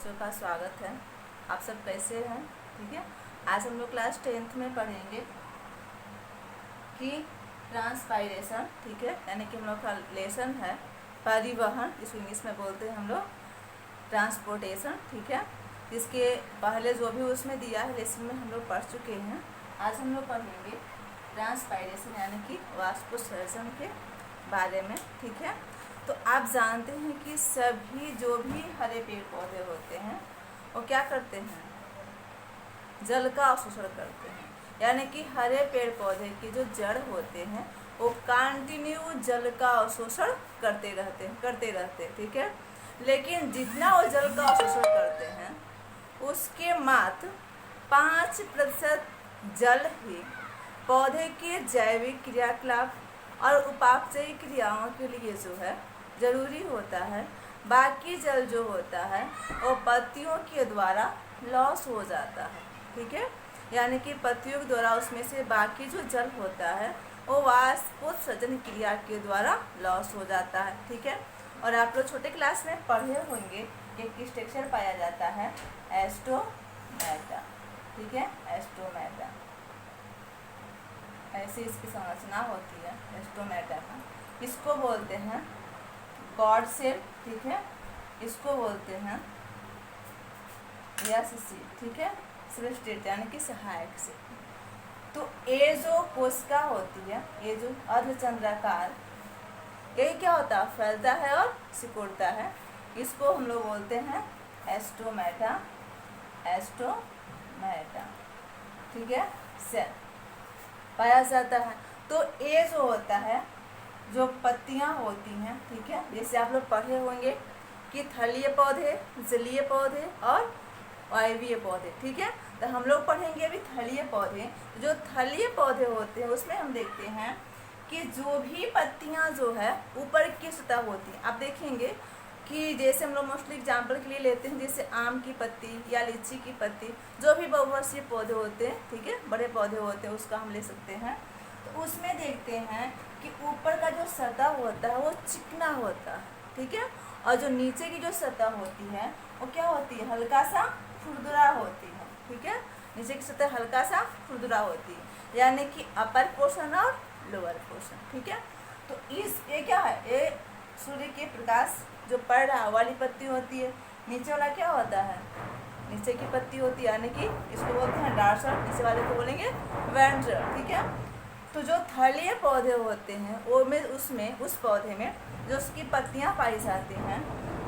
बच्चों का स्वागत है। आप सब कैसे हैं? ठीक है। आज हम लोग क्लास 10th में पढ़ेंगे कि ट्रांसपायरेशन, ठीक है, यानी कि हम लोग का लेसन है परिवहन, जिसको इंग्लिश में बोलते हैं हम लोग ट्रांसपोर्टेशन, ठीक है। इसके पहले जो भी उसमें दिया है लेसन में हम लोग पढ़ चुके हैं। आज हम लोग पढ़ेंगे ट्रांसपायरेशन यानी कि वाष्पोत्सर्जन के बारे में, ठीक है। तो आप जानते हैं कि सभी जो भी हरे पेड़ पौधे होते हैं वो क्या करते हैं? जल का अवशोषण करते हैं। यानी कि हरे पेड़ पौधे के जो जड़ होते हैं वो कंटिन्यू जल का अवशोषण करते रहते, ठीक है। लेकिन जितना वो जल का अवशोषण करते हैं उसके मात्र 5% जल ही पौधे के जैविक क्रियाकलाप और उपापचयी क्रियाओं के लिए जो है जरूरी होता है। बाकी जल जो होता है वो पत्तियों के द्वारा लॉस हो जाता है, ठीक है। यानी कि पत्तियों के द्वारा उसमें से बाकी जो जल होता है वो वाष्पोत्सर्जन क्रिया के द्वारा लॉस हो जाता है, ठीक है। और आप लोग छोटे क्लास में पढ़े होंगे कि स्ट्रक्चर पाया जाता है एस्टोमेटा, ठीक है, एस्टोमेटा, ऐसे इसकी संरचना होती है एस्टोमेटा का। इसको बोलते हैं गॉड सेल, ठीक है, इसको बोलते हैं एससी, ठीक है, सब्सट्रेट यानी कि सहायक से। तो ये जो कोशिका होती है, ये जो अर्धचंद्राकार, ये क्या होता है? फैलता है और सिकुड़ता है। इसको हम लोग बोलते हैं एस्टोमेटा, एस्टोमेटा, ठीक है, सेल पाया जाता है। तो ये जो होता है, जो पत्तियां होती हैं, ठीक है, जैसे आप लोग पढ़े होंगे कि थलीय पौधे, जलीय पौधे और वायवीय पौधे, ठीक है। तो हम लोग पढ़ेंगे अभी थलीय पौधे। जो थलीय पौधे होते हैं उसमें हम देखते हैं कि जो भी पत्तियां जो है ऊपर की सतह होती हैं। आप देखेंगे कि जैसे हम लोग मोस्टली एग्जाम्पल के लिए लेते हैं, जैसे आम की पत्ती या लीची की पत्ती, जो भी बहुवर्षीय पौधे होते हैं, ठीक है, बड़े पौधे होते हैं, उसका हम ले सकते हैं। तो उसमें देखते हैं कि ऊपर का जो सतह होता है वो चिकना होता है, ठीक है, और जो नीचे की जो सतह होती है वो क्या होती है? हल्का सा खुरदुरा होती है, ठीक है। नीचे की सतह हल्का सा खुरदुरा होती है, यानी कि अपर पोर्शन और लोअर पोर्शन, ठीक है। तो ये क्या है? ये सूर्य के प्रकाश जो पड़ रहा वाली पत्ती होती है। नीचे वाला क्या होता है? नीचे की पत्ती होती है, यानी कि इसको बोलते हैं डार्सर, नीचे वाले को बोलेंगे वेंट्रल, ठीक है। तो जो थलीय पौधे होते हैं वो में उसमें उस पौधे में जो उसकी पत्तियां पाई जाती हैं,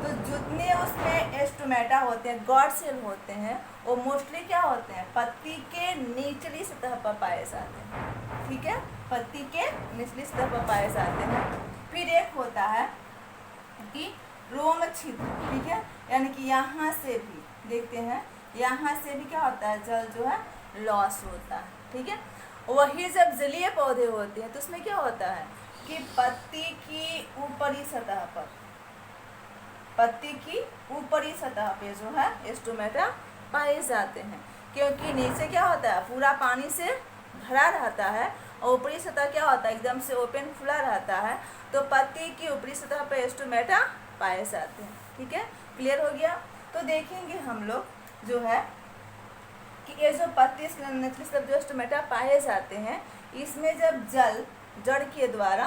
तो जितने उसमें एस्टोमेटा होते हैं, गॉड सेल होते हैं, वो मोस्टली क्या होते हैं? पत्ती के निचली सतह पर पाए जाते हैं, ठीक है, पत्ती के निचली सतह पर पाए जाते हैं। फिर एक होता है कि रोम छिद्र, ठीक है, यानी कि यहाँ से भी देखते हैं, यहाँ से भी क्या होता है? जल जो है लॉस होता है, ठीक है। वही जब जलीय पौधे होते हैं तो उसमें क्या होता है कि पत्ती की ऊपरी सतह पर, पत्ती की ऊपरी सतह पे जो है एस्टोमेटा पाए जाते हैं। क्योंकि नीचे क्या होता है? पूरा पानी से भरा रहता है और ऊपरी सतह क्या होता है? एकदम से ओपन खुला रहता है। तो पत्ती की ऊपरी सतह पर एस्टोमेटा पाए जाते हैं, ठीक है, क्लियर हो गया। तो देखेंगे हम लोग जो है कि ये जो पत्ती निचली सतह जो एस्टोमेटा पाए जाते हैं, इसमें जब जल जड़ के द्वारा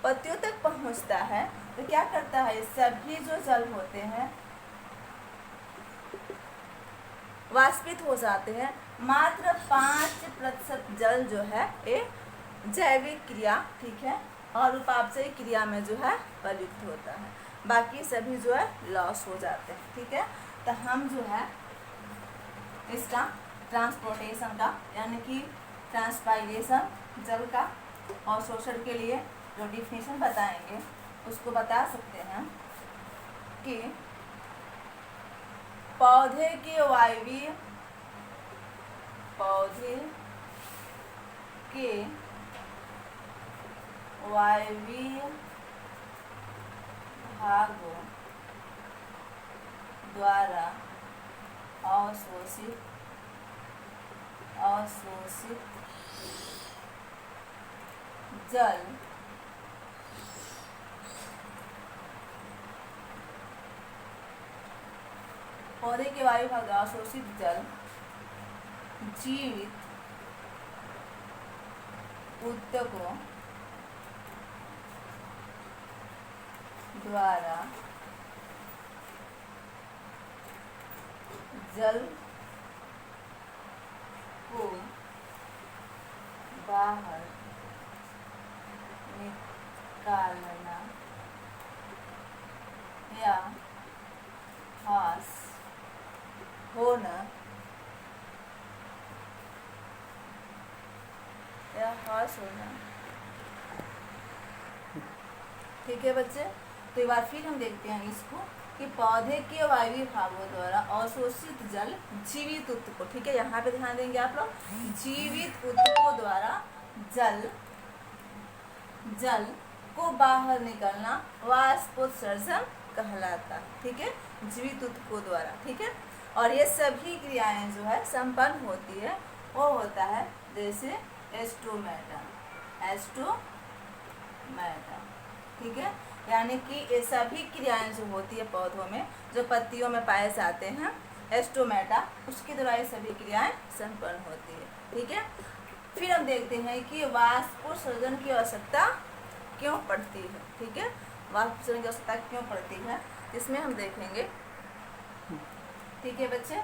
पत्तियों तक पहुंचता है तो क्या करता है? सभी जो जल होते हैं वाष्पित हो जाते हैं। मात्र 5% जल जो है ये जैविक क्रिया, ठीक है, और उपापचयी क्रिया में जो है प्रयुक्त होता है। बाकी सभी जो है लॉस हो जाते हैं, ठीक है। तो हम जो है इसका ट्रांसपोर्टेशन का यानी कि ट्रांसपायरेशन, जल का अवशोषण के लिए जो डिफिनेशन बताएंगे उसको बता सकते हैं कि पौधे के वायवीय भागों द्वारा अवशोषित जल पौधे के वायु भाग अवशोषित जल जीवित ऊतकों द्वारा जल को बाहर निकालना या ह्रास होना ठीक है बच्चे। तो एक बार फिर हम देखते हैं इसको कि पौधे के वायवीय भागों द्वारा अवशोषित जल जीवित ऊतकों, ठीक है, यहाँ पे ध्यान देंगे आप लोग, जीवित ऊतकों द्वारा जल को बाहर निकलना वाष्पोत्सर्जन कहलाता है, ठीक है, जीवित ऊतकों द्वारा, ठीक है। और ये सभी क्रियाएं जो है संपन्न होती है, वो होता है जैसे एस्टोमेटा, ठीक है, यानी कि ये सभी क्रियाएं जो होती है पौधों में, जो पत्तियों में पाए जाते हैं, एस्टोमेटा, उसके द्वारा ये सभी क्रियाएं संपन्न होती है, ठीक है। फिर हम देखते हैं कि वाष्पोत्सर्जन की आवश्यकता क्यों पड़ती है, ठीक है, वाष्पोत्सर्जन की आवश्यकता क्यों पड़ती है, इसमें हम देखेंगे, ठीक है बच्चे।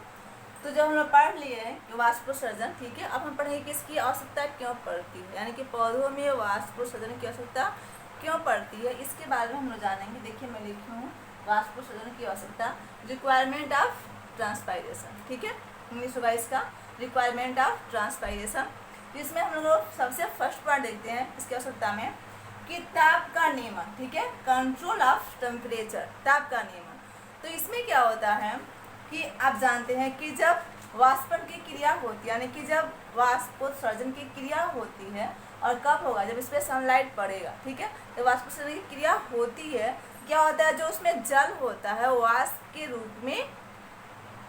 तो जब हम लोग पढ़ लिए कि वाष्पोत्सर्जन, ठीक है, अब हम पढ़ेंगे कि इसकी आवश्यकता क्यों पड़ती है, यानी कि पौधों में वाष्पोत्सर्जन की आवश्यकता क्यों पड़ती है, इसके बारे में हम लोग जानेंगे। देखिए मैं लिखी हूँ वाष्पोत्सर्जन की आवश्यकता, रिक्वायरमेंट ऑफ ट्रांसपायरेशन, ठीक है, इंग्लिश होगा इसका रिक्वायरमेंट ऑफ ट्रांसपायरेशन। इसमें हम लोग सबसे फर्स्ट पार्ट देखते हैं इसकी आवश्यकता में कि ताप का नियमन, ठीक है, कंट्रोल ऑफ टेम्परेचर, ताप का नियमन। तो इसमें क्या होता है कि आप जानते हैं कि जब वाष्पन की क्रिया होती है, यानी कि जब वाष्पोत्सर्जन की क्रिया होती है, और कब होगा, जब इस पर सनलाइट पड़ेगा, ठीक है, तो वाष्पोत्सर्जन की क्रिया होती है, क्या होता है, जो उसमें जल होता है वाष्प के रूप में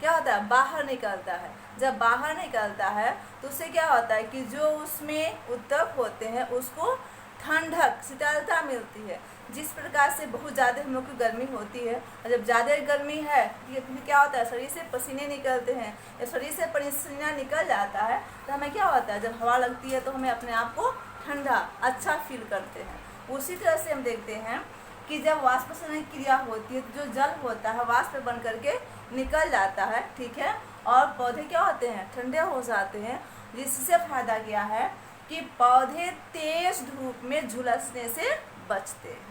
क्या होता है, बाहर निकलता है। जब बाहर निकलता है तो उससे क्या होता है कि जो उसमें ऊतक होते हैं उसको ठंडक, शीतलता मिलती है। जिस प्रकार से बहुत ज़्यादा हम लोग की गर्मी होती है, और जब ज़्यादा गर्मी है तो क्या होता है, शरीर से पसीने निकलते हैं, या शरीर से पसीना निकल जाता है तो हमें क्या होता है, जब हवा लगती है तो हमें अपने आप को ठंडा अच्छा फील करते हैं। उसी तरह से हम देखते हैं कि जब वाष्पोत्सर्जन क्रिया होती है तो जो जल होता है वाष्प बन करके निकल जाता है, ठीक है, और पौधे क्या होते हैं, ठंडे हो जाते हैं, जिससे फायदा क्या है कि पौधे तेज धूप में झुलसने से बचते हैं,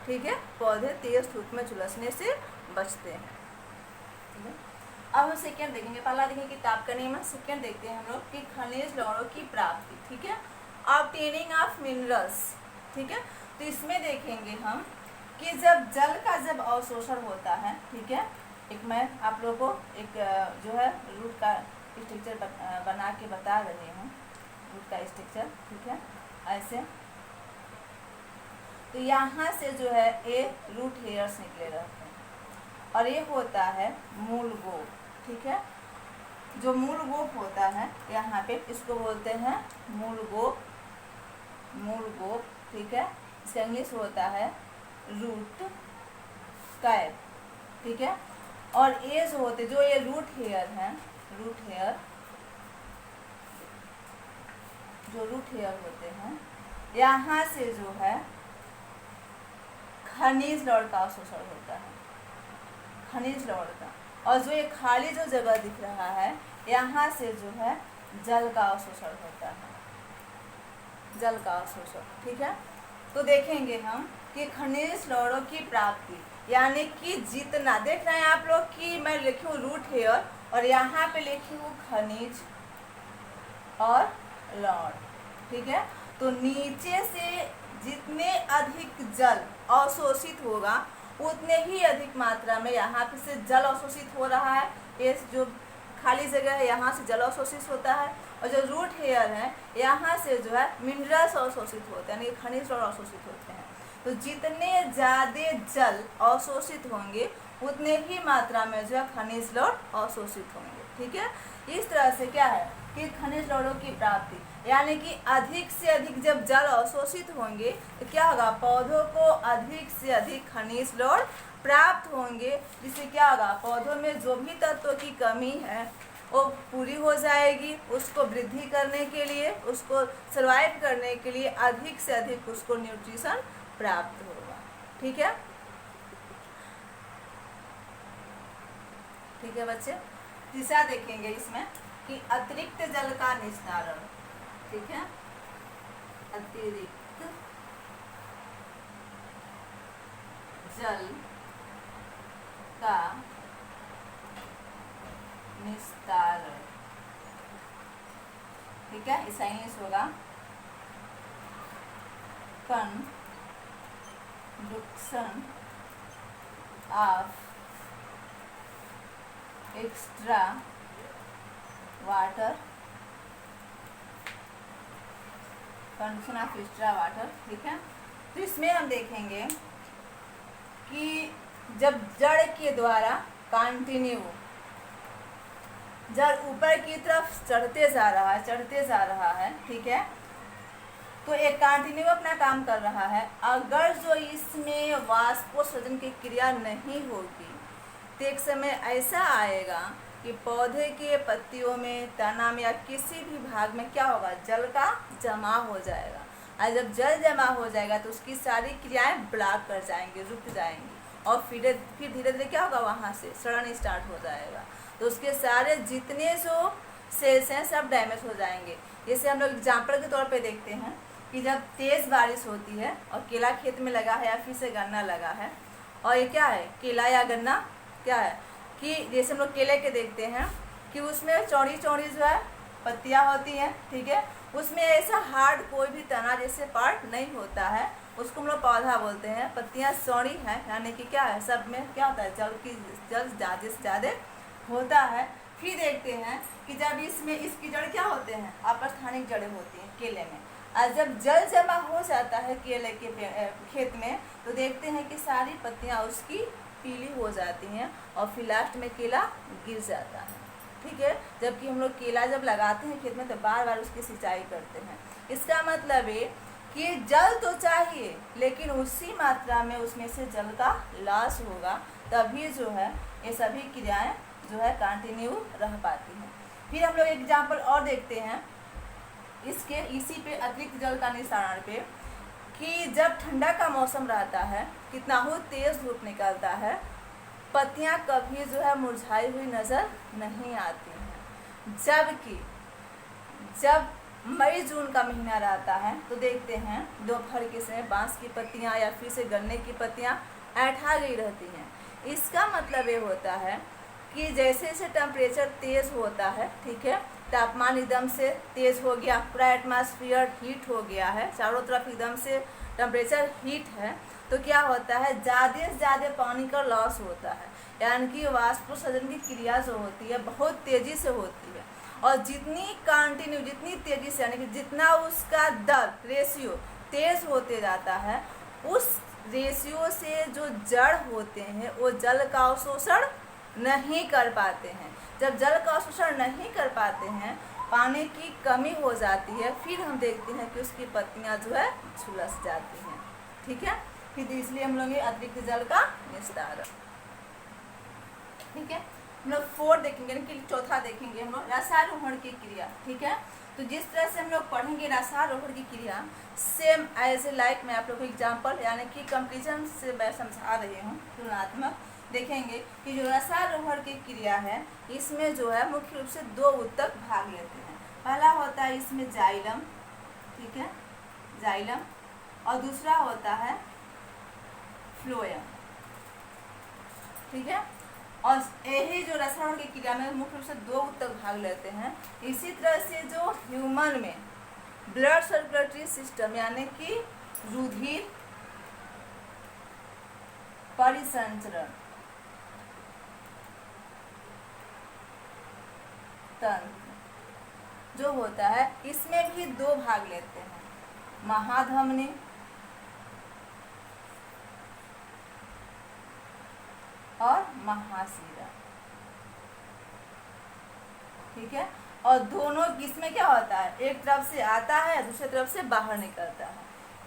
ठीक है, पौधे तेज धूप में झुलसने से बचते हैं, ठीक है। अब हम सेकेंड देखेंगे, पहला देखेंगे कि ताप का नियमन, सेकेंड देखते हैं हम लोग कि खनिज लवणों की प्राप्ति, ठीक है, ऑब्टेनिंग ऑफ मिनरल्स, ठीक है। तो इसमें देखेंगे हम कि जब अवशोषण होता है, ठीक है, एक मैं आप लोगों को एक जो है रूट का स्ट्रक्चर बना के बता रही हूँ, रूट का स्ट्रक्चर, ठीक है, ऐसे। तो यहाँ से जो है ये रूट हेयर्स निकले रहते हैं, और ये होता है मूल गोप, ठीक है, जो मूल गोप होता है यहाँ पे इसको बोलते हैं मूल गोप, ठीक है, इसका इंग्लिश होता है रूट कैप, ठीक है। और ये जो होते, जो ये रूट हेयर हैं, जो रूट हेयर होते हैं, यहाँ से जो है खनिज लवण का अवशोषण होता है, खनिज लवण का, और जो ये खाली जो जगह दिख रहा है यहाँ से जो है जल का अवशोषण होता है, जल का अवशोषण, ठीक है। तो देखेंगे हम कि खनिज लवणों की प्राप्ति, यानी कि जितना देख रहे हैं आप लोग कि मैं लिखी हूँ रूट हेयर और यहाँ पे लिखी हूँ खनिज और लवण, ठीक है। तो नीचे से जितने अधिक जल अवशोषित होगा उतने ही अधिक मात्रा में यहाँ पे से जल अवशोषित हो रहा है, ये जो खाली जगह है यहाँ से जल अवशोषित होता है, और जो रूट हेयर है यहाँ से जो है मिनरल्स अवशोषित होते हैं, यानी खनिज और अवशोषित होते हैं। तो जितने ज़्यादा जल अवशोषित होंगे उतने ही मात्रा में जो है खनिज लवण अवशोषित होंगे, ठीक है। इस तरह से क्या है कि खनिज लवणों की प्राप्ति, यानी कि अधिक से अधिक जब जल अवशोषित होंगे तो क्या होगा, पौधों को अधिक से अधिक खनिज लवण प्राप्त होंगे, जिससे क्या होगा, पौधों में जो भी तत्वों की कमी है वो पूरी हो जाएगी। उसको वृद्धि करने के लिए, उसको सर्वाइव करने के लिए अधिक से अधिक उसको न्यूट्रिशन प्राप्त होगा। ठीक है, ठीक है बच्चे। तीसरा देखेंगे इसमें कि अतिरिक्त जल का निस्तारण। ठीक है, अतिरिक्त जल का निस्तारण। ठीक है, इसका इंग्लिश होगा conduction of extra water, conduction of extra water. ठीक है, तो इसमें हम देखेंगे कि जब जड़ के द्वारा कंटिन्यू जड़ ऊपर की तरफ चढ़ते जा रहा है, ठीक है, तो एक कंटिन्यू अपना काम कर रहा है। अगर जो इसमें वाष्पोत्सर्जन की क्रिया नहीं होगी तो एक समय ऐसा आएगा कि पौधे के पत्तियों में, तना में या किसी भी भाग में क्या होगा, जल का जमा हो जाएगा। और जब जल जमा हो जाएगा तो उसकी सारी क्रियाएं ब्लॉक कर जाएंगे, रुक जाएंगी, और फिर धीरे धीरे क्या होगा, वहाँ से सड़न स्टार्ट हो जाएगा। तो उसके सारे जितने जो सेल्स हैं सब डैमेज हो जाएंगे। जैसे हम लोग एग्जाम्पल के तौर पे देखते हैं कि जब तेज़ बारिश होती है और केला खेत में लगा है या फिर से गन्ना लगा है, और ये क्या है, केला या गन्ना क्या है कि जैसे हम लोग केले के देखते हैं कि उसमें चौड़ी चौड़ी जो है पत्तियाँ होती हैं। ठीक है, उसमें ऐसा हार्ड कोई भी तना जैसे पार्ट नहीं होता है, उसको हम लोग पौधा बोलते हैं। पत्तियाँ चौड़ी हैं, यानी कि क्या है, सब में क्या होता है, जल ज़्यादा से ज़्यादा होता है। फिर देखते हैं कि जब इसमें इसकी जड़ क्या होते हैं, अपस्थानिक जड़ें होती हैं केले में। और जब जल जमा हो जाता है केले के खेत में तो देखते हैं कि सारी पत्तियाँ उसकी पीली हो जाती हैं और फिर लास्ट में केला गिर जाता है। ठीक है, जबकि हम लोग केला जब लगाते हैं खेत में तो बार बार उसकी सिंचाई करते हैं। इसका मतलब है कि जल तो चाहिए लेकिन उसी मात्रा में उसमें से जल का लॉस होगा, तभी जो है ये सभी क्रियाएं जो है कंटिन्यू रह पाती हैं। फिर हम लोग एग्जाम्पल और देखते हैं इसी पे अतिरिक्त जल का निस्तारण पे, कि जब ठंडा का मौसम रहता है, कितना हो तेज़ धूप निकलता है, पत्तियां कभी जो है मुरझाई हुई नज़र नहीं आती हैं। जबकि जब मई जून का महीना रहता है तो देखते हैं दोपहर के समय बांस की पत्तियां या फिर से गन्ने की पत्तियां ऐठा गई रहती हैं। इसका मतलब ये होता है कि जैसे जैसे टेम्परेचर तेज़ होता है, ठीक है, तापमान एकदम से तेज़ हो गया, पूरा एटमॉस्फेयर हीट हो गया है, चारों तरफ एकदम से टेम्परेचर हीट है, तो क्या होता है, ज़्यादा से ज़्यादा पानी का लॉस होता है। यानी कि वाष्पोत्सर्जन की क्रिया जो होती है बहुत तेज़ी से होती है, और जितनी तेज़ी से, यानी कि जितना उसका दर रेशियो तेज़ होते जाता है, उस रेशियो से जो जड़ होते हैं वो जल का अवशोषण नहीं कर पाते हैं। जब जल का अवशोषण नहीं कर पाते हैं, पानी की कमी हो जाती है, फिर हम देखते हैं कि उसकी पत्तियां जो है झुलस जाती हैं। ठीक है, फिर इसलिए हम लोग अतिरिक्त जल का निस्तारण। ठीक है, हम लोग 4 देखेंगे, यानी कि चौथा देखेंगे हम लोग रसारोहण की क्रिया। ठीक है, तो जिस तरह से हम लोग पढ़ेंगे रसारोहण की क्रिया, सेम एज लाइक मैं आप लोग को एग्जाम्पल यानी कि कंपेरिजन से मैं समझा रही हूँ, तुलनात्मक देखेंगे कि जो रसारोहण की क्रिया है इसमें जो है मुख्य रूप से 2 ऊतक भाग लेते हैं। पहला होता है इसमें जाइलम, ठीक है, जाइलम, और दूसरा होता है फ्लोएम। ठीक है, और यही जो रसायन की क्रिया में मुख्य रूप से 2 ऊतक भाग लेते हैं। इसी तरह से जो ह्यूमन में ब्लड सर्कुलेटरी सिस्टम यानी कि रुधिर परिसंचरण तंत्र जो होता है इसमें भी 2 भाग लेते हैं, महाधमनी और महाशिरा। ठीक है, और दोनों इसमें क्या होता है, एक तरफ से आता है दूसरी तरफ से बाहर निकलता है।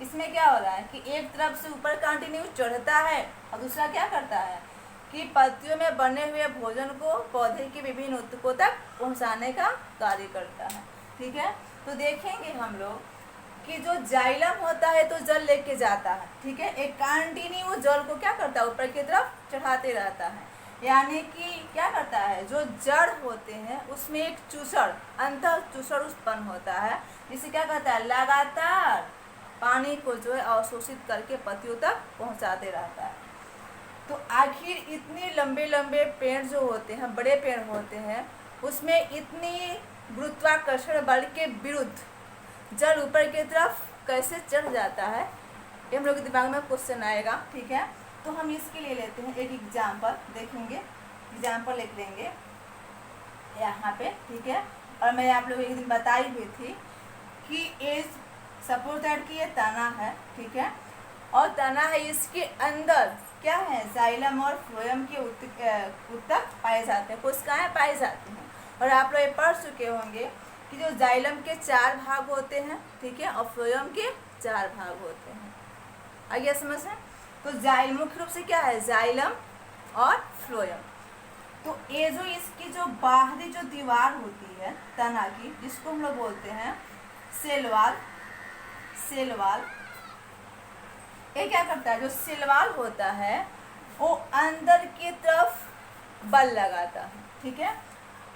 इसमें क्या हो रहा है कि एक तरफ से ऊपर कंटिन्यू चढ़ता है और दूसरा क्या करता है कि पत्तियों में बने हुए भोजन को पौधे के विभिन्न ऊतकों तक पहुंचाने का कार्य करता है। ठीक है, तो देखेंगे हम लोग कि जो जाइलम होता है तो जल लेके जाता है। ठीक है, एक कंटिन्यू जल को क्या करता है ऊपर की तरफ चढ़ाते रहता है, यानी कि क्या करता है जो जड़ होते हैं उसमें एक चूसड़ अंतः चूसड़ उत्पन्न होता है, जिसे क्या कहता है लगातार पानी को जो है अवशोषित करके पत्तियों तक पहुंचाते रहता है। तो आखिर इतने लंबे लंबे पेड़ जो होते हैं, बड़े पेड़ होते हैं, उसमें इतनी गुरुत्वाकर्षण बल के विरुद्ध जल ऊपर की तरफ कैसे चढ़ जाता है, ये हम लोग के दिमाग में क्वेश्चन आएगा। ठीक है, तो हम इसके लिए लेते हैं एक एग्जाम्पल, देखेंगे एग्जाम्पल लिख लेंगे यहाँ पे। ठीक है, और मैं आप लोग एक दिन बताई हुई थी कि एज सपोज दैट कि ये तना है। ठीक है, और तना है, इसके अंदर क्या है जाइलम और फ्लोएम के ऊतक पाए जाते हैं, कोशिकाएं पाई जाती हैं। और आप लोग ये पढ़ चुके होंगे कि जो जाइलम के 4 भाग होते हैं, ठीक है, और फ्लोएम के 4 भाग होते हैं। आइए समझ है, तो जाइलम मुख्य रूप से क्या है जाइलम और फ्लोएम। तो ये जो इसकी जो बाहरी जो दीवार होती है तना की, जिसको हम लोग बोलते हैं सेल वाल, सेल वाल, ये क्या करता है जो सेल वाल होता है वो अंदर की तरफ बल लगाता है। ठीक है,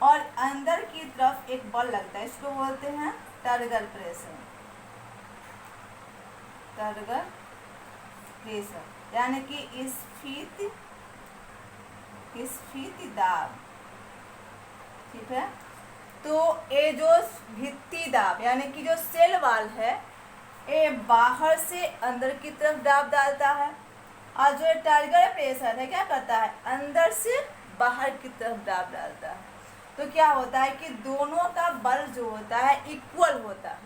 और अंदर की तरफ एक बल लगता है, इसको बोलते हैं टर्गर प्रेशर, टर्गर प्रेशर, यानी कि स्फीति दाब। ठीक है, तो ये जो भित्ति दाब यानी कि जो सेल वाल है ये बाहर से अंदर की तरफ दाब डालता है, और जो टर्गर प्रेशर है क्या करता है अंदर से बाहर की तरफ दाब डालता है। तो क्या होता है कि दोनों का बल जो होता है इक्वल होता है,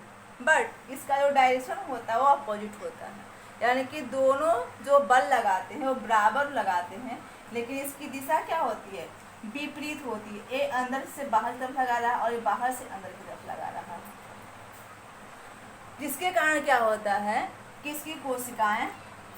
बट इसका जो डायरेक्शन होता है वो अपोजिट होता है, यानी कि दोनों जो बल लगाते हैं वो बराबर लगाते हैं, लेकिन इसकी दिशा क्या होती है विपरीत होती है। ये अंदर से बाहर की तरफ लगा रहा है और ये बाहर से अंदर की तरफ लगा रहा है, जिसके कारण क्या होता है कि इसकी कोशिकाएं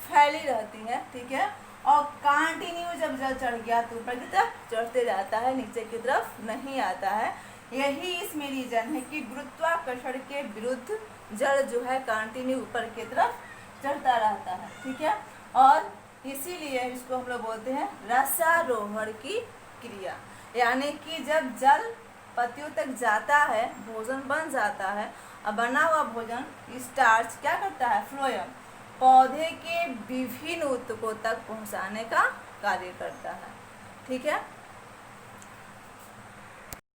फैली रहती हैं। ठीक है, और कंटिन्यू जब जल चढ़ गया तो ऊपर की तरफ चढ़ते जाता है, नीचे की तरफ नहीं आता है। यही इसमें रीजन है कि गुरुत्वाकर्षण के विरुद्ध जल जो है कंटिन्यू ऊपर की तरफ चढ़ता रहता है। ठीक है, और इसीलिए इसको हम लोग बोलते हैं रसारोहण की क्रिया, यानी कि जब जल पत्तियों तक जाता है भोजन बन जाता है, और बना हुआ भोजन स्टार्च क्या करता है फ्लोएम पौधे के विभिन्न ऊतकों तक पहुंचाने का कार्य करता है। ठीक है,